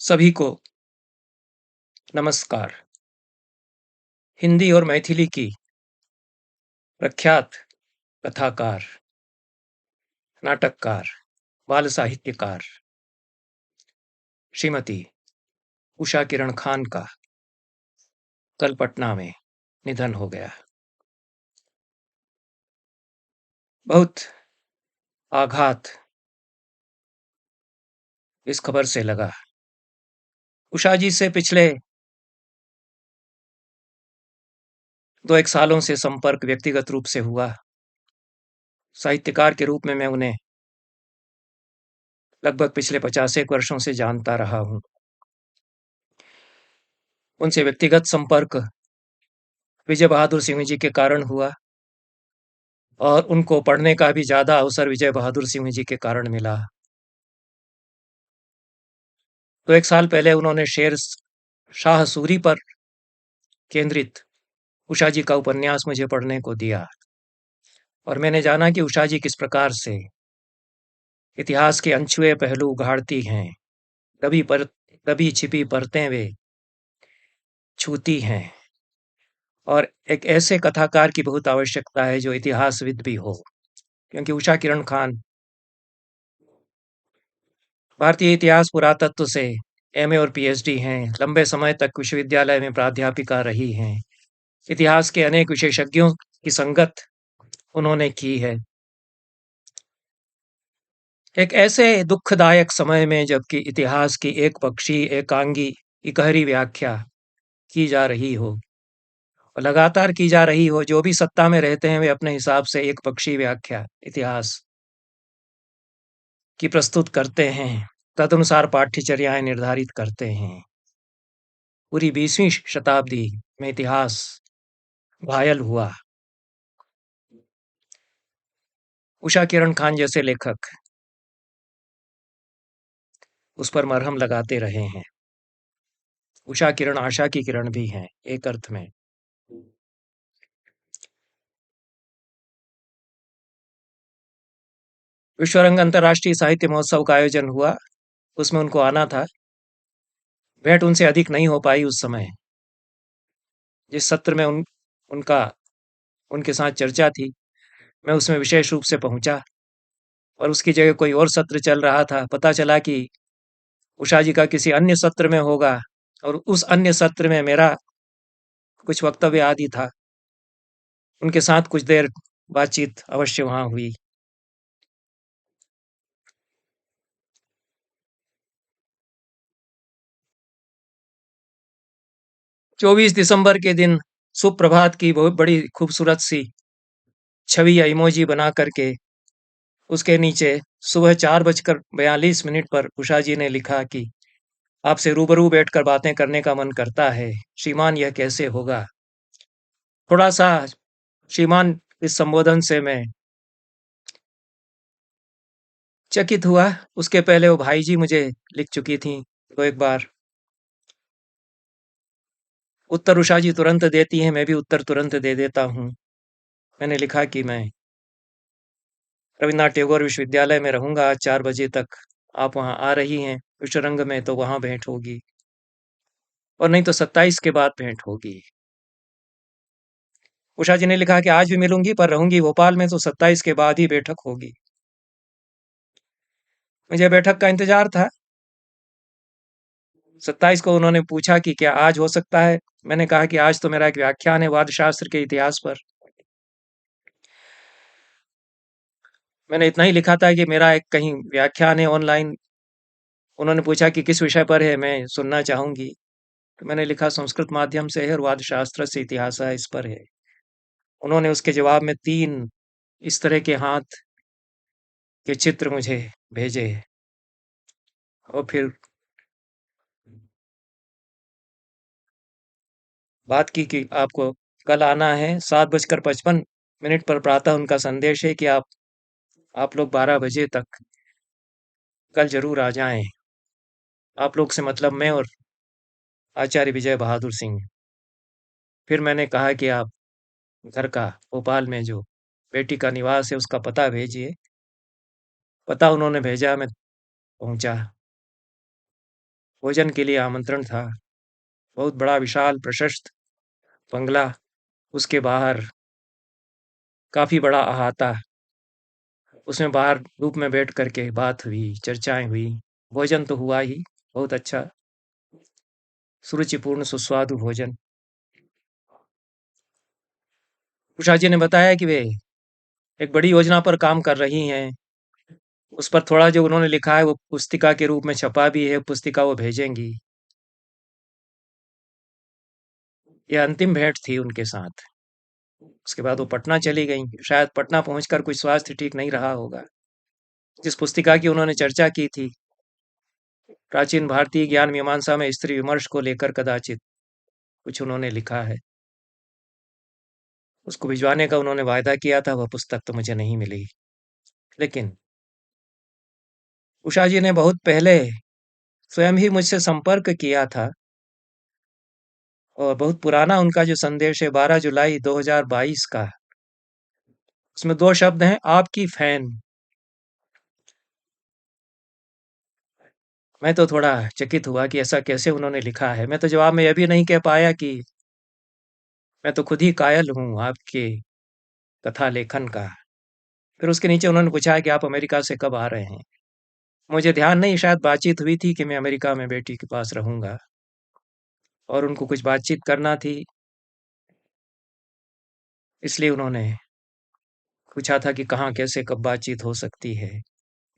सभी को नमस्कार। हिंदी और मैथिली की प्रख्यात कथाकार, नाटककार, बाल साहित्यकार श्रीमती उषा किरण खान का कल पटना में निधन हो गया। बहुत आघात इस खबर से लगा। उषा जी से पिछले 2-1 सालों से संपर्क व्यक्तिगत रूप से हुआ। साहित्यकार के रूप में मैं उन्हें लगभग पिछले 50 वर्षों से जानता रहा हूं। उनसे व्यक्तिगत संपर्क विजय बहादुर सिंह जी के कारण हुआ और उनको पढ़ने का भी ज्यादा अवसर विजय बहादुर सिंह जी के कारण मिला। तो 1 साल पहले उन्होंने शेर शाह सूरी पर केंद्रित उषा जी का उपन्यास मुझे पढ़ने को दिया और मैंने जाना कि उषा जी किस प्रकार से इतिहास के अनछुए पहलू उघाड़ती हैं। दबी छिपी परतें वे छूती हैं और एक ऐसे कथाकार की बहुत आवश्यकता है जो इतिहासविद भी हो, क्योंकि उषा किरण खान भारतीय इतिहास पुरातत्व से एमए और पीएचडी हैं। लंबे समय तक विश्वविद्यालय में प्राध्यापिका रही हैं। इतिहास के अनेक विशेषज्ञों की संगत उन्होंने की है। एक ऐसे दुखदायक समय में जबकि इतिहास की एक पक्षी एकांगी इकहरी व्याख्या की जा रही हो और लगातार की जा रही हो, जो भी सत्ता में रहते हैं वे अपने हिसाब से एक पक्षी व्याख्या इतिहास की प्रस्तुत करते हैं, तदनुसार पाठ्यचर्याएं निर्धारित करते हैं। पूरी 20वीं शताब्दी में इतिहास घायल हुआ। उषा किरण खान जैसे लेखक उस पर मरहम लगाते रहे हैं। उषा किरण आशा की किरण भी हैं एक अर्थ में। विश्वरंग अंतर्राष्ट्रीय साहित्य महोत्सव का आयोजन हुआ, उसमें उनको आना था। भेंट उनसे अधिक नहीं हो पाई उस समय। जिस सत्र में उनका उनके साथ चर्चा थी, मैं उसमें विशेष रूप से पहुंचा और उसकी जगह कोई और सत्र चल रहा था। पता चला कि उषा जी का किसी अन्य सत्र में होगा और उस अन्य सत्र में मेरा कुछ वक्तव्य आदि था। उनके साथ कुछ देर बातचीत अवश्य वहां हुई। 24 दिसंबर के दिन सुप्रभात की बहुत बड़ी खूबसूरत सी छवि या इमोजी बना करके उसके नीचे सुबह 4:42 पर उषा जी ने लिखा कि आपसे रूबरू बैठकर बातें करने का मन करता है, श्रीमान यह कैसे होगा। थोड़ा सा श्रीमान इस संबोधन से मैं चकित हुआ। उसके पहले वो भाई जी मुझे लिख चुकी थी, तो एक बार उत्तर उषा जी तुरंत देती हैं, मैं भी उत्तर तुरंत दे देता हूँ। मैंने लिखा कि मैं रविन्द्रनाथ टैगोर विश्वविद्यालय में रहूंगा आज 4 बजे तक। आप वहां आ रही हैं विश्वरंग में तो वहां भेंट होगी, और नहीं तो 27 के बाद भेंट होगी। उषा जी ने लिखा कि आज भी मिलूंगी पर रहूंगी भोपाल में, तो 27 के बाद ही बैठक होगी। मुझे बैठक का इंतजार था। 27 को उन्होंने पूछा कि क्या आज हो सकता है। मैंने कहा कि आज तो मेरा एक व्याख्यान है वादशास्त्र के इतिहास पर। मैंने इतना ही लिखा था कि मेरा एक कहीं व्याख्यान है ऑनलाइन। उन्होंने पूछा कि किस विषय पर है, मैं सुनना चाहूंगी। तो मैंने लिखा संस्कृत माध्यम से है और वादशास्त्र से इतिहास है, इस पर है। उन्होंने उसके जवाब में 3 इस तरह के हाथ के चित्र मुझे भेजे और फिर बात की कि आपको कल आना है 7:55 पर प्रातः उनका संदेश है कि आप लोग 12 बजे तक कल जरूर आ जाएं। आप लोग से मतलब मैं और आचार्य विजय बहादुर सिंह। फिर मैंने कहा कि आप घर का भोपाल में जो बेटी का निवास है उसका पता भेजिए। पता उन्होंने भेजा, मैं पहुंचा। भोजन के लिए आमंत्रण था। बहुत बड़ा विशाल प्रशस्त बंगला, उसके बाहर काफ़ी बड़ा अहाता, उसमें बाहर धूप में बैठ कर के बात हुई, चर्चाएँ हुई, भोजन तो हुआ ही, बहुत अच्छा, सुरुचिपूर्ण सुस्वादु भोजन। उषा जी ने बताया कि वे एक बड़ी योजना पर काम कर रही हैं, उस पर थोड़ा जो उन्होंने लिखा है वो पुस्तिका के रूप में छपा भी है, पुस्तिका वो भेजेंगी। ये अंतिम भेंट थी उनके साथ। उसके बाद वो पटना चली गईं, शायद पटना पहुँचकर कुछ स्वास्थ्य ठीक नहीं रहा होगा। जिस पुस्तिका की उन्होंने चर्चा की थी, प्राचीन भारतीय ज्ञान मीमांसा में स्त्री विमर्श को लेकर कदाचित कुछ उन्होंने लिखा है। उसको भिजवाने का उन्होंने वायदा किया था, वह पुस्तक तो मुझे नहीं मिली। लेकिन उषा जी ने बहुत पहले स्वयं ही मुझसे संपर्क किया था और बहुत पुराना उनका जो संदेश है 12 जुलाई 2022 का, उसमें 2 शब्द हैं, आपकी फैन। मैं तो थोड़ा चकित हुआ कि ऐसा कैसे उन्होंने लिखा है। मैं तो जवाब में यह भी नहीं कह पाया कि मैं तो खुद ही कायल हूँ आपके कथा लेखन का। फिर उसके नीचे उन्होंने पूछा है कि आप अमेरिका से कब आ रहे हैं? मुझे ध्यान नहीं, शायद बातचीत हुई थी कि मैं अमेरिका में बेटी के पास रहूँगा और उनको कुछ बातचीत करना थी, इसलिए उन्होंने पूछा था कि कहाँ, कैसे, कब बातचीत हो सकती है।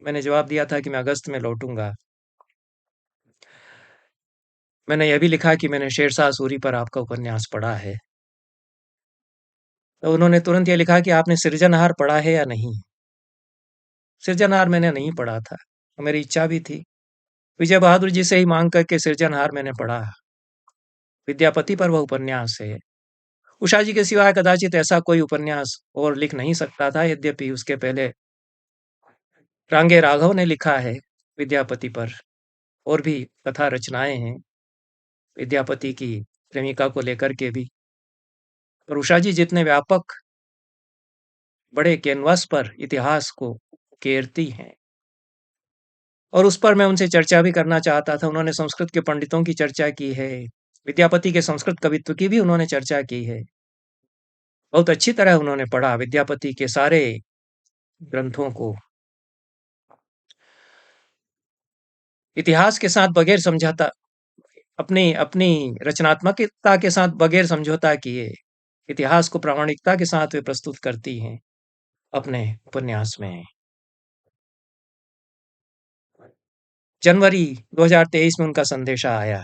मैंने जवाब दिया था कि मैं अगस्त में लौटूँगा। मैंने यह भी लिखा कि मैंने शेरशाह सूरी पर आपका उपन्यास पढ़ा है। तो उन्होंने तुरंत ये लिखा कि आपने सृजनहार पढ़ा है या नहीं? सृजनहार मैंने नहीं पढ़ा था, मेरी इच्छा भी थी। विजय बहादुर जी से ही माँग करके सृजनहार मैंने पढ़ा। विद्यापति पर वह उपन्यास है। उषा जी के सिवाय कदाचित ऐसा कोई उपन्यास और लिख नहीं सकता था, यद्यपि उसके पहले रांगे राघव ने लिखा है विद्यापति पर, और भी कथा रचनाएँ हैं विद्यापति की प्रेमिका को लेकर के भी। और उषा जी जितने व्यापक बड़े कैनवास पर इतिहास को उकेरती हैं, और उस पर मैं उनसे चर्चा भी करना चाहता था। उन्होंने संस्कृत के पंडितों की चर्चा की है, विद्यापति के संस्कृत कवित्व की भी उन्होंने चर्चा की है। बहुत अच्छी तरह उन्होंने पढ़ा विद्यापति के सारे ग्रंथों को। इतिहास के साथ बगैर समझौता, अपनी अपनी रचनात्मकता के साथ बगैर समझौता किए, इतिहास को प्रामाणिकता के साथ वे प्रस्तुत करती हैं अपने उपन्यास में। जनवरी 2023 में उनका संदेशा आया।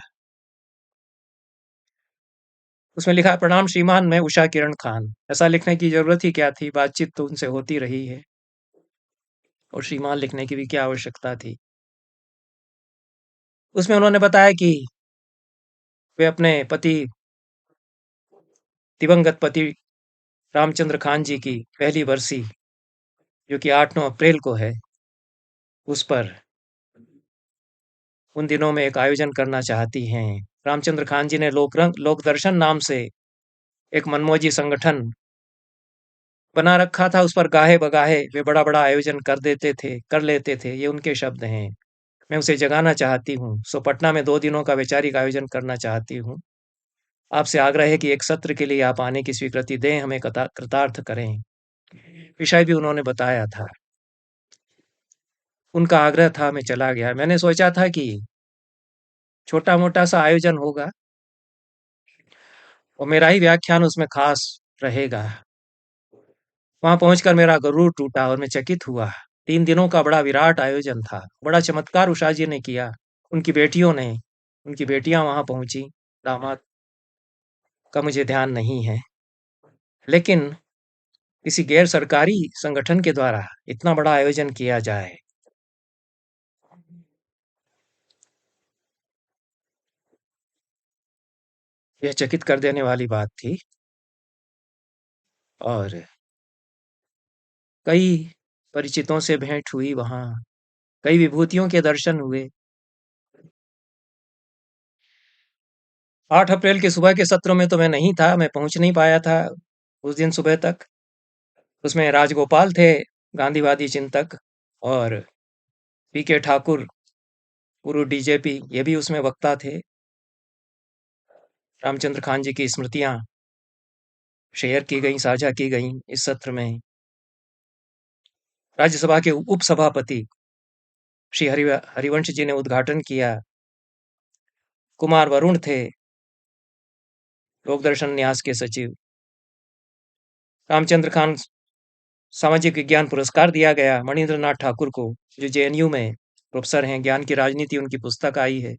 उसमें लिखा, प्रणाम श्रीमान, मैं उषा किरण खान। ऐसा लिखने की जरूरत ही क्या थी, बातचीत तो उनसे होती रही है, और श्रीमान लिखने की भी क्या आवश्यकता थी। उसमें उन्होंने बताया कि वे अपने पति, दिवंगत पति रामचंद्र खान जी की पहली बरसी, जो कि 8-9 अप्रैल को है, उस पर उन दिनों में एक आयोजन करना चाहती हैं। रामचंद्र खान जी ने लोकदर्शन नाम से एक मनमौजी संगठन बना रखा था, उस पर गाहे बगाहे वे बड़ा-बड़ा आयोजन कर लेते थे, ये उनके शब्द हैं। मैं उसे जगाना चाहती हूँ, सो पटना में 2 दिनों का वैचारिक आयोजन करना चाहती हूँ। आपसे आग्रह है कि एक सत्र के लिए आप आने की स्वीकृति दें, हमें कृतार्थ करें। विषय भी उन्होंने बताया था। उनका आग्रह था, मैं चला गया। मैंने सोचा था कि छोटा-मोटा सा आयोजन होगा और मेरा ही व्याख्यान उसमें खास रहेगा। वहाँ पहुँचकर मेरा गरुड़ टूटा और मैं चकित हुआ। 3 दिनों का बड़ा विराट आयोजन था। बड़ा चमत्कार उषा जी ने किया। उनकी बेटियों ने, उनकी बेटियाँ वहाँ पहुँची, दामाद का मुझे ध्यान नहीं है। लेकिन किसी गैर सरकारी संगठन के द्वारा इतना बड़ा आयोजन किया जाए, यह चकित कर देने वाली बात थी। और कई परिचितों से भेंट हुई वहाँ, कई विभूतियों के दर्शन हुए। 8 अप्रैल के सुबह के सत्र में तो मैं नहीं था, मैं पहुँच नहीं पाया था उस दिन सुबह तक। उसमें राजगोपाल थे, गांधीवादी चिंतक, और पी.के. ठाकुर पूर्व डीजीपी ये भी उसमें वक्ता थे। रामचंद्र खान जी की स्मृतियां शेयर की गई, साझा की गई इस सत्र में। राज्यसभा के उपसभापति श्री हरिवंश जी ने उद्घाटन किया। कुमार वरुण थे लोक दर्शन न्यास के सचिव। रामचंद्र खान सामाजिक विज्ञान पुरस्कार दिया गया मणिन्द्र नाथ ठाकुर को, जो जेएनयू में प्रोफेसर हैं। ज्ञान की राजनीति उनकी पुस्तक आई है।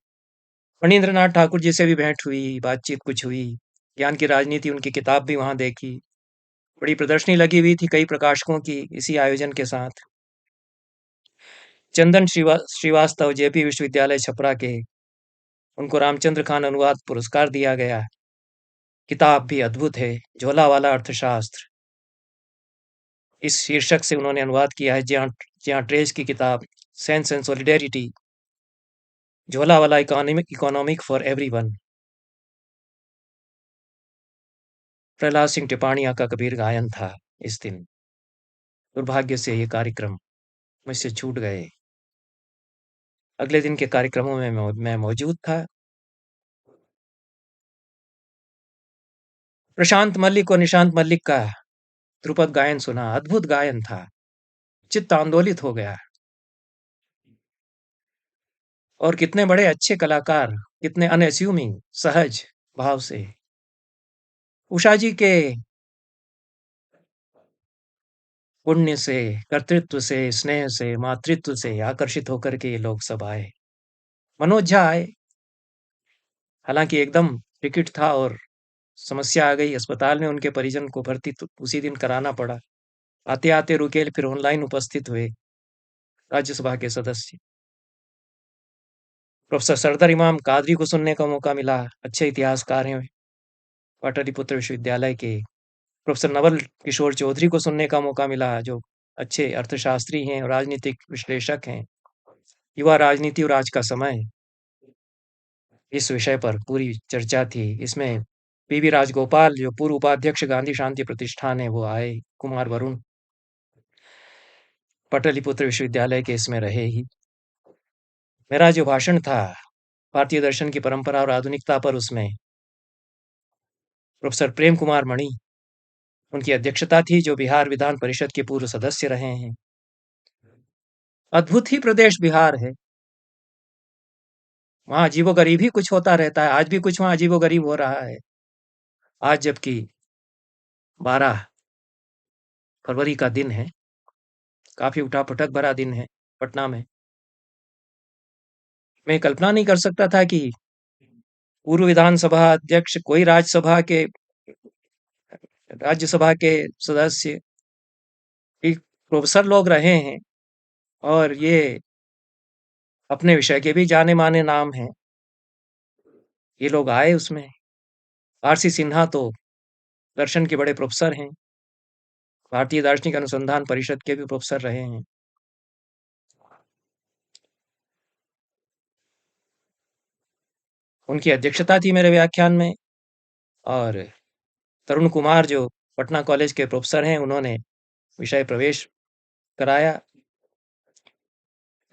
मणिन्द्र नाथ ठाकुर जी से भी भेंट हुई, बातचीत कुछ हुई। ज्ञान की राजनीति उनकी किताब भी वहां देखी। बड़ी प्रदर्शनी लगी हुई थी कई प्रकाशकों की इसी आयोजन के साथ। चंदन श्रीवास्तव जेपी विश्वविद्यालय छपरा के, उनको रामचंद्र खान अनुवाद पुरस्कार दिया गया। किताब भी अद्भुत है, झोला वाला अर्थशास्त्र, इस शीर्षक से उन्होंने अनुवाद किया है। जहाँ ट्रेस की किताब सेंस एंड सॉलिडेरिटी, झोला वाला economic for everyone. Prahlad Singh Tipaniya का कबीर गायन था इस दिन। दुर्भाग्य से ये कार्यक्रम मुझसे छूट गए। अगले दिन के कार्यक्रमों में मैं मौजूद था। प्रशांत मल्लिक और निशांत मल्लिक का ध्रुपद गायन सुना, अद्भुत गायन था। चित्त आंदोलित हो गया। और कितने बड़े अच्छे कलाकार, कितने अनएस्यूमिंग, सहज भाव से। उषा जी के पुण्य से, कर्तृत्व से, स्नेह से, मातृत्व से आकर्षित होकर के ये लोग सब आए। मनोज झा आए, हालांकि एकदम टिकट था और समस्या आ गई, अस्पताल में उनके परिजन को भर्ती तो उसी दिन कराना पड़ा। आते आते रुके, फिर ऑनलाइन उपस्थित हुए राज्यसभा के सदस्य। प्रोफेसर सरदार इमाम कादरी को सुनने का मौका मिला, अच्छे इतिहासकार हैं पाटलिपुत्र विश्वविद्यालय के। प्रोफेसर नवल किशोर चौधरी को सुनने का मौका मिला, जो अच्छे अर्थशास्त्री हैं और राजनीतिक विश्लेषक हैं। युवा राजनीति और आज का समय, इस विषय पर पूरी चर्चा थी। इसमें पीवी राजगोपाल, जो पूर्व उपाध्यक्ष गांधी शांति प्रतिष्ठान है, वो आए। कुमार वरुण पाटलिपुत्र विश्वविद्यालय के इसमें रहे ही। मेरा जो भाषण था भारतीय दर्शन की परंपरा और आधुनिकता पर, उसमें प्रोफेसर प्रेम कुमार मणि उनकी अध्यक्षता थी, जो बिहार विधान परिषद के पूर्व सदस्य रहे हैं। अद्भुत ही प्रदेश बिहार है। वहां अजीबोगरीब ही कुछ होता रहता है। आज भी कुछ वहां अजीबोगरीब हो रहा है। आज जबकि 12 फरवरी का दिन है, काफी उठापटक भरा दिन है पटना में। मैं कल्पना नहीं कर सकता था कि पूर्व विधानसभा अध्यक्ष, कोई राज्यसभा के सदस्य, एक प्रोफेसर लोग रहे हैं और ये अपने विषय के भी जाने माने नाम हैं। ये लोग आए उसमें। आरसी सिन्हा तो दर्शन के बड़े प्रोफेसर हैं, भारतीय दार्शनिक अनुसंधान परिषद के भी प्रोफेसर रहे हैं। उनकी अध्यक्षता थी मेरे व्याख्यान में। और तरुण कुमार, जो पटना कॉलेज के प्रोफेसर हैं, उन्होंने विषय प्रवेश कराया।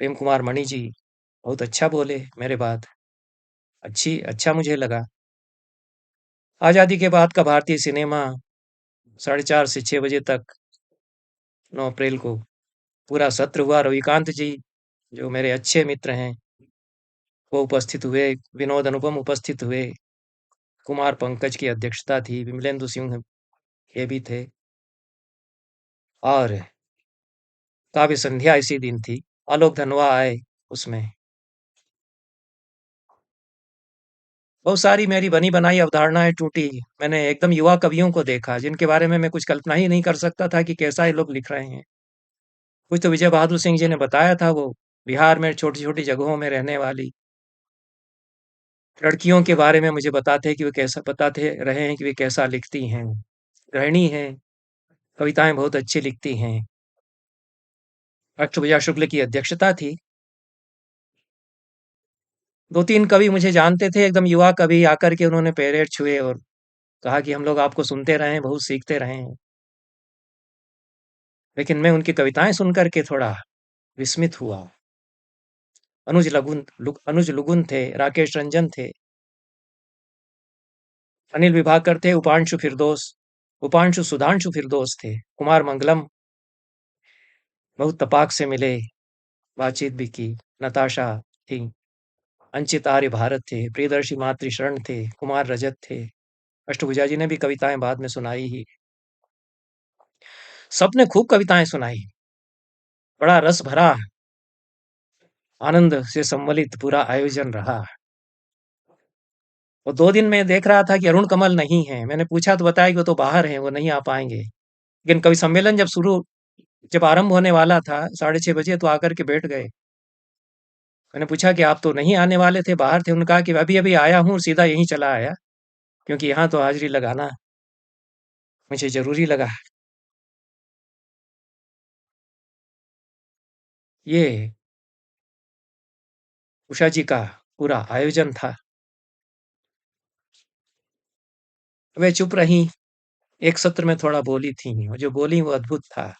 प्रेम कुमार मणि जी बहुत अच्छा बोले मेरे बाद, अच्छा मुझे लगा। आज़ादी के बाद का भारतीय सिनेमा 4:30 से 6 बजे तक 9 अप्रैल को पूरा सत्र हुआ। रविकांत जी, जो मेरे अच्छे मित्र हैं, वो उपस्थित हुए। विनोद अनुपम उपस्थित हुए। कुमार पंकज की अध्यक्षता थी। विमलेंदु सिंह ये भी थे। और काव्य संध्या इसी दिन थी। आलोक धनवा आए उसमें। बहुत सारी मेरी बनी बनाई अवधारणाएं टूटी। मैंने एकदम युवा कवियों को देखा, जिनके बारे में मैं कुछ कल्पना ही नहीं कर सकता था कि कैसा ये लोग लिख रहे हैं। कुछ तो विजय बहादुर सिंह जी ने बताया था, वो बिहार में छोटी छोटी जगहों में रहने वाली लड़कियों के बारे में मुझे बताते रहे हैं कि वे कैसा लिखती हैं। गृहिणी हैं, कविताएं बहुत अच्छी लिखती हैं। अष्टभुजा शुक्ल की अध्यक्षता थी। 2-3 कवि मुझे जानते थे, एकदम युवा कवि आकर के उन्होंने पैरेड छुए और कहा कि हम लोग आपको सुनते रहे हैं, बहुत सीखते रहे हैं। लेकिन मैं उनकी कविताएं सुनकर के थोड़ा विस्मित हुआ। अनुज लुगुन थे, राकेश रंजन थे, अनिल विभाकर थे, उपांशु सुधांशु फिरदौस थे, कुमार मंगलम बहुत तपाक से मिले, बातचीत भी की, नताशा थी, अंचित आर्य भारत थे, प्रियदर्शी मातृ शरण थे, कुमार रजत थे, अष्टभुजा जी ने भी कविताएं बाद में सुनाई ही। सबने खूब कविताएं सुनाई, बड़ा रस भरा, आनंद से सम्मिलित पूरा आयोजन रहा। और 2 दिन में देख रहा था कि अरुण कमल नहीं है। मैंने पूछा तो बताया कि वो तो बाहर हैं, वो नहीं आ पाएंगे। लेकिन कवि सम्मेलन जब आरंभ होने वाला था 6:30 बजे, तो आकर के बैठ गए। मैंने पूछा कि आप तो नहीं आने वाले थे, बाहर थे? उन्होंने कहा कि अभी अभी आया हूँ, सीधा यहीं चला आया, क्योंकि यहाँ तो हाजिरी लगाना मुझे जरूरी लगा। ये उषा जी का पूरा आयोजन था। वे चुप रहीं, एक सत्र में थोड़ा बोली थी, और जो बोली वो अद्भुत था।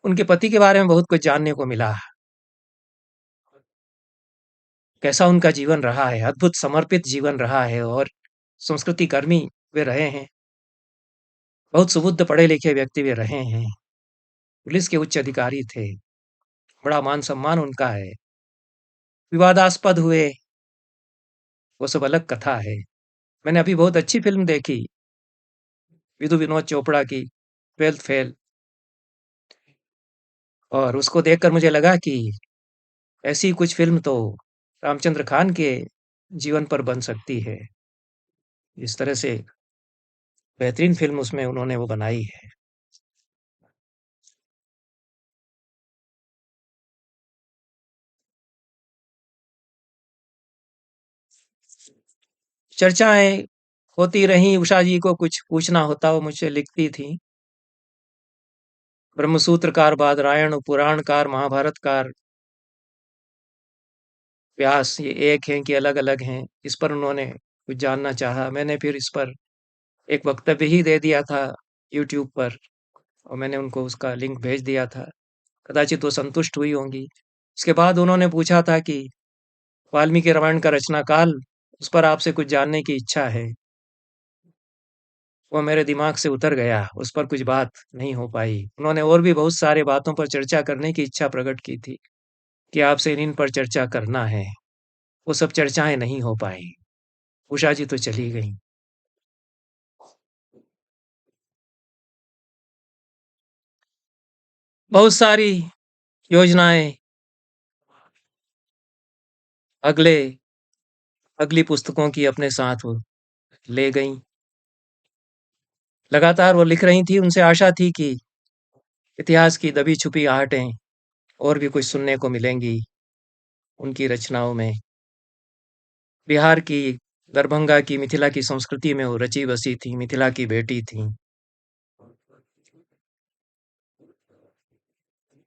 उनके पति के बारे में बहुत कुछ जानने को मिला, कैसा उनका जीवन रहा है, अद्भुत समर्पित जीवन रहा है, और संस्कृति कर्मी वे रहे हैं, बहुत सुबुद्ध पढ़े लिखे व्यक्ति वे रहे हैं, पुलिस के उच्च अधिकारी थे, बड़ा मान सम्मान उनका है। विवादास्पद हुए, वो सब अलग कथा है। मैंने अभी बहुत अच्छी फिल्म देखी, विधु विनोद चोपड़ा की, ट्वेल्थ फेल, और उसको देखकर मुझे लगा कि ऐसी कुछ फिल्म तो रामचंद्र खान के जीवन पर बन सकती है। इस तरह से बेहतरीन फिल्म उसमें उन्होंने वो बनाई है। चर्चाएं होती रहीं, उषा जी को कुछ पूछना होता वो मुझसे लिखती थी। ब्रह्मसूत्रकार, बादरायण, पुराणकार, महाभारतकार, व्यास, ये एक हैं कि अलग अलग हैं, इस पर उन्होंने कुछ जानना चाहा। मैंने फिर इस पर एक वक्तव्य ही दे दिया था यूट्यूब पर, और मैंने उनको उसका लिंक भेज दिया था। कदाचित वो संतुष्ट हुई होंगी। उसके बाद उन्होंने पूछा था कि वाल्मीकि रामायण का रचना काल, उस पर आपसे कुछ जानने की इच्छा है। वो मेरे दिमाग से उतर गया, उस पर कुछ बात नहीं हो पाई। उन्होंने और भी बहुत सारे बातों पर चर्चा करने की इच्छा प्रकट की थी कि आपसे इन पर चर्चा करना है। वो सब चर्चाएं नहीं हो पाई। उषा जी तो चली गई। बहुत सारी योजनाएं अगले अगली पुस्तकों की अपने साथ वो ले गईं। लगातार वो लिख रही थी, उनसे आशा थी कि इतिहास की दबी छुपी आहटें और भी कुछ सुनने को मिलेंगी उनकी रचनाओं में। बिहार की, दरभंगा की, मिथिला की संस्कृति में वो रची बसी थी, मिथिला की बेटी थी।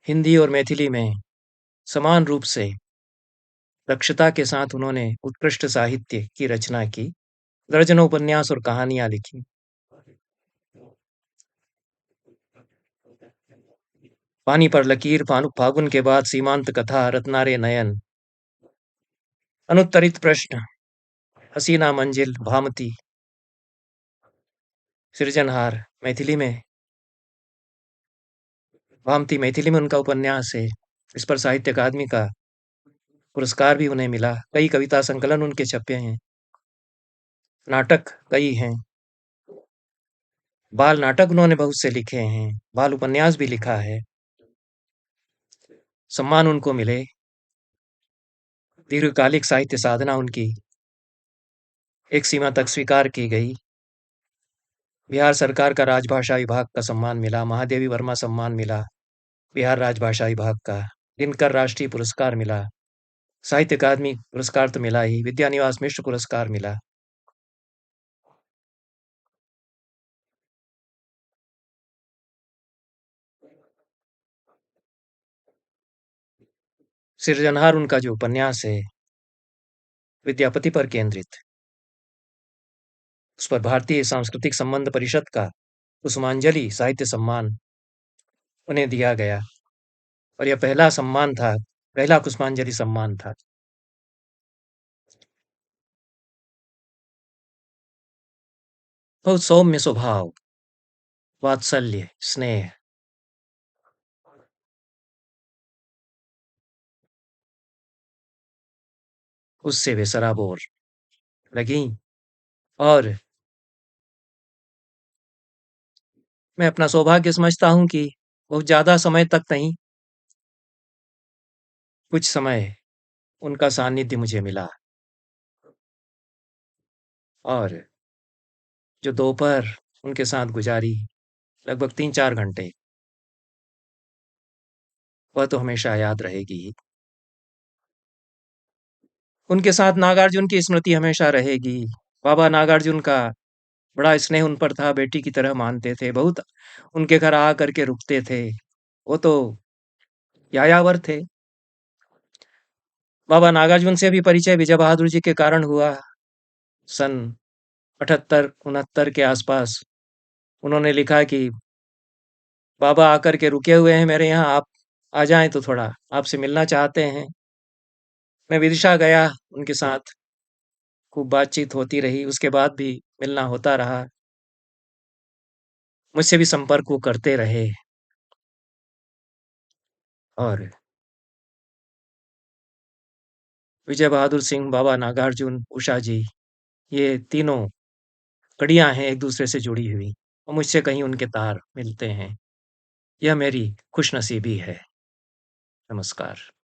हिंदी और मैथिली में समान रूप से दक्षता के साथ उन्होंने उत्कृष्ट साहित्य की रचना की, दर्जनों उपन्यास और कहानियां लिखी। पानी पर लकीर, फागुन के बाद, सीमांत कथा, रत्नारे नयन, अनुत्तरित प्रश्न, हसीना मंजिल, भामती, सृजनहार, मैथिली में, भामती मैथिली में उनका उपन्यास है। इस पर साहित्य अकादमी का पुरस्कार भी उन्हें मिला। कई कविता संकलन उनके छपे हैं, नाटक कई हैं, बाल नाटक उन्होंने बहुत से लिखे हैं, बाल उपन्यास भी लिखा है। सम्मान उनको मिले, दीर्घकालिक साहित्य साधना उनकी एक सीमा तक स्वीकार की गई। बिहार सरकार का राजभाषा विभाग का सम्मान मिला, महादेवी वर्मा सम्मान मिला बिहार राजभाषा विभाग का, दिनकर राष्ट्रीय पुरस्कार मिला, साहित्य अकादमी पुरस्कार तो मिला ही, विद्यानिवास मिश्र पुरस्कार मिला। सृजनहार उनका जो उपन्यास है, विद्यापति पर केंद्रित, उस पर भारतीय सांस्कृतिक संबंध परिषद का कुसुमांजलि साहित्य सम्मान उन्हें दिया गया, और यह पहला सम्मान था पहला पुष्पांजलि सम्मान था। बहुत सौम्य स्वभाव, वात्सल्य, स्नेह, उससे वे सराबोर लगीं और मैं अपना सौभाग्य समझता हूँ कि बहुत ज़्यादा समय तक नहीं, कुछ समय उनका सानिध्य मुझे मिला और जो दोपहर उनके साथ गुज़ारी, लगभग 3-4 घंटे, वह तो हमेशा याद रहेगी ही। उनके साथ नागार्जुन की स्मृति हमेशा रहेगी। बाबा नागार्जुन का बड़ा स्नेह उन पर था, बेटी की तरह मानते थे, बहुत उनके घर आ कर के रुकते थे। वो तो यायावर थे। बाबा नागार्जुन से भी परिचय विजय बहादुर जी के कारण हुआ। सन 78-69 के आसपास उन्होंने लिखा कि बाबा आकर के रुके हुए हैं मेरे यहाँ, आप आ जाएँ तो थोड़ा आपसे मिलना चाहते हैं। मैं विदिशा गया उनके साथ, खूब बातचीत होती रही, उसके बाद भी मिलना होता रहा। मुझसे भी संपर्क वो करते रहे और विजय बहादुर सिंह, बाबा नागार्जुन, उषा जी, ये तीनों कड़ियाँ हैं एक-दूसरे से जुड़ी हुई और मुझसे कहीं उनके तार मिलते हैं। यह मेरी खुशनसीबी है। नमस्कार।